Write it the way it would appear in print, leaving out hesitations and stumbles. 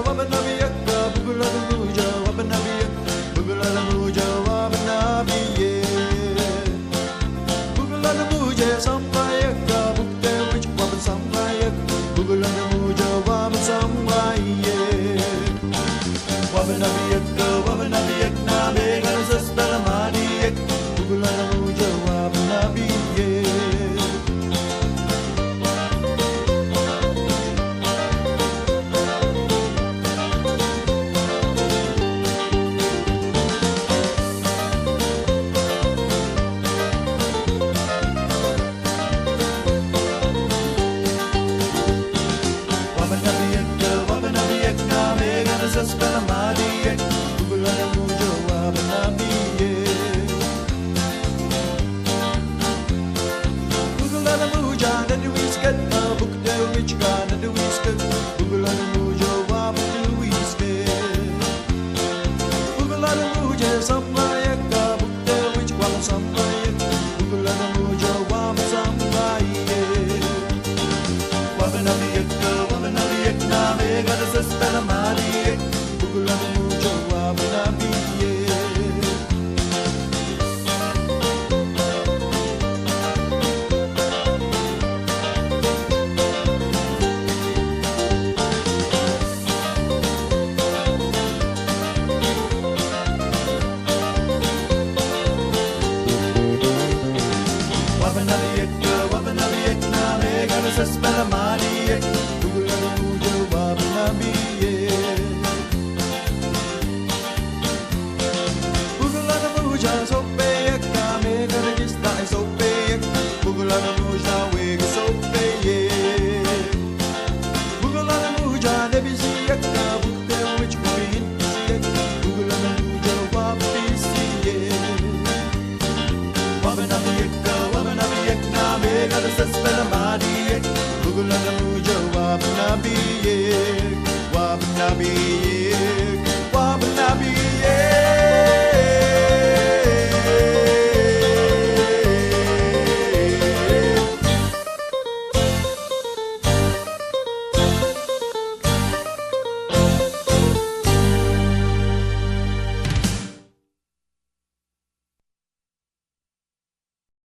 wabanabiaka, bugulamuja, wabanabia, bugulamuja, wabanabiye. Bugulamuja, sambayaka, bukte which waban sambayak, bugulamuja, waban sambaye. Wabanabiaka, wabanabiak, na megan saspelamadiak, bugulamuja, wabanabiye. Saspelamadiak, bugulamuja, wabanabiye. Bugulamuja, nadu wisket, bukte wichka, nadu wisket, bugulamuja, wabadu wisket. Bugulamuja, sambayak, bukte wichka, sambayak, bugulamuja, wabsambaye. Wabanabiak, wabanabiak, na megan saspelamadiak, bugulamuja, wabanabiye. Wabanabiak, wabanabiak, na megan saspelamadiak, bugulamuja, wabanabiye. Bugulamuja, sopeyak, na megan regista, sopeyak, bugulamuja, wega sopeyak. Bugulamuja, nebisiyak, bukte which kubin siyak, bugulamuja, wabisiyak. Wabanabiak, wabanabiak, na megan saspelamadiak, bugulamuja, wabanabiyak, wabanabiyak.